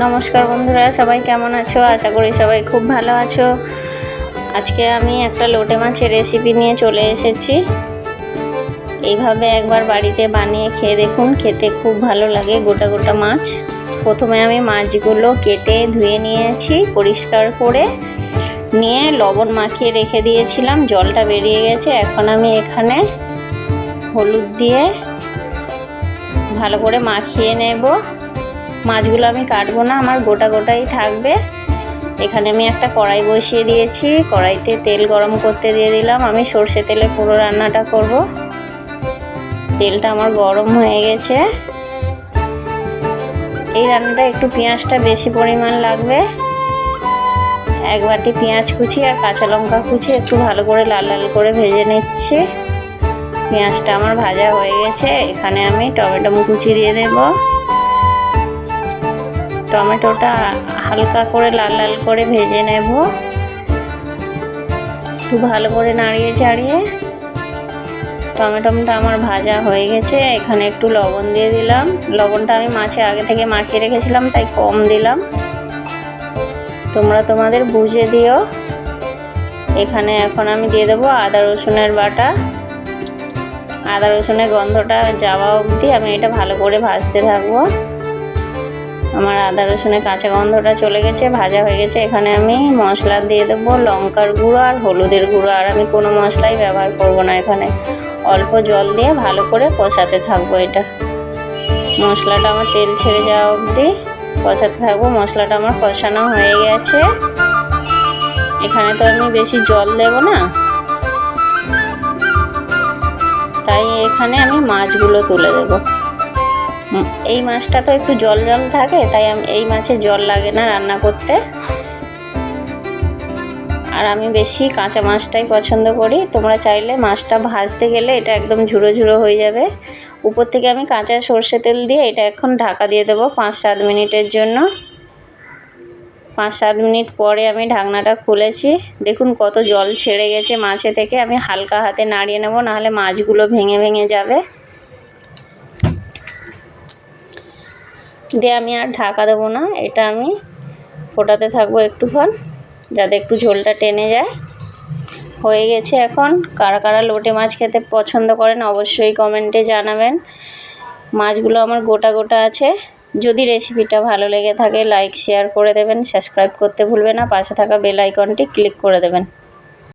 নমস্কার বন্ধুরা, সবাই কেমন আছো? আশা করি সবাই খুব ভালো আছো। আজকে আমি একটা লোটে মাছের রেসিপি নিয়ে চলে এসেছি। এইভাবে একবার বাড়িতে বানিয়ে খেয়ে দেখুন, খেতে খুব ভালো লাগে। গোটা গোটা মাছ, প্রথমে আমি মাছগুলো কেটে ধুয়ে নিয়েছি, পরিষ্কার করে নিয়ে লবণ মাখিয়ে রেখে দিয়েছিলাম। জলটা বেরিয়ে গেছে। এখন আমি এখানে হলুদ দিয়ে ভালো করে মাখিয়ে নেব। মাছগুলো আমি কাটবো না, আমার গোটা গোটাই থাকবে। এখানে আমি একটা কড়াই বসিয়ে দিয়েছি, কড়াইতে তেল গরম করতে দিয়ে দিলাম। আমি সর্ষে তেলে পুরো রান্নাটা করব। তেলটা আমার গরম হয়ে গেছে। এই রান্নাটা একটু পেঁয়াজটা বেশি পরিমাণ লাগবে। এক বাটি পেঁয়াজ কুচি আর কাঁচা লঙ্কা কুচি একটু ভালো করে লাল লাল করে ভেজে নিচ্ছি। পেঁয়াজটা আমার ভাজা হয়ে গেছে। এখানে আমি টমেটো কুচি দিয়ে দেবো। টমেটোটা হালকা করে লাল লাল করে ভেজে নেব। একটু ভালো করে নাড়িয়ে চাড়িয়ে টমেটোটা আমার ভাজা হয়ে গেছে। এখানে একটু লবণ দিয়ে দিলাম। লবণটা আমি মাছে আগে থেকে মাখিয়ে রেখেছিলাম, তাই কম দিলাম। তোমরা তোমাদের বুঝে দিও। এখানে এখন আমি দিয়ে দেবো আদা রসুনের বাটা। আদা রসুনের গন্ধটা যাওয়া অবধি আমি এটা ভালো করে ভাজতে থাকবো। আমার আদা রসুনের কাঁচা গন্ধটা চলে গেছে, ভাজা হয়ে গেছে। এখানে আমি মশলা দিয়ে দেবো, লঙ্কার গুঁড়ো আর হলুদের গুঁড়ো। আর আমি কোনো মশলাই ব্যবহার করব না। এখানে অল্প জল দিয়ে ভালো করে কষাতে থাকবো। এটা মশলাটা আমার তেল ছেড়ে যাওয়া অবধি কষাতে থাকবো। মশলাটা আমার কষানো হয়ে গেছে। এখানে তো আমি বেশি জল দেব না, তাই এখানে আমি মাছগুলো তুলে দেবো। এই মাছটা তো একটু জল জল থাকে, তাই এই মাছে জল লাগে না রান্না করতে। আর আমি বেশি কাঁচা মাছটাই পছন্দ করি। তোমরা চাইলে মাছটা ভাজতে গেলে এটা একদম ঝুড়ো ঝুড়ো হয়ে যাবে। উপর থেকে আমি কাঁচা সর্ষে তেল দিয়ে এটা এখন ঢাকা দিয়ে দেবো 5-7 মিনিটের জন্য। 5-7 মিনিট পরে আমি ঢাকনাটা খুলেছি। দেখুন কত জল ছেড়ে গেছে মাছে থেকে। আমি হালকা হাতে নাড়িয়ে নেব, নাহলে মাছগুলো ভেঙে ভেঙে যাবে। দিয়ে আমি আর ঢাকা দেবো না, এটা আমি ফোটাতে থাকবো একটুক্ষণ, যাতে একটু ঝোলটা টেনে যায়। হয়ে গেছে। এখন কারা কারা লোটে মাছ খেতে পছন্দ করেন অবশ্যই কমেন্টে জানাবেন। মাছগুলো আমার গোটা গোটা আছে। যদি রেসিপিটা ভালো লেগে থাকে লাইক শেয়ার করে দেবেন, সাবস্ক্রাইব করতে ভুলবেন না, পাশে থাকা বেল আইকনটি ক্লিক করে দেবেন।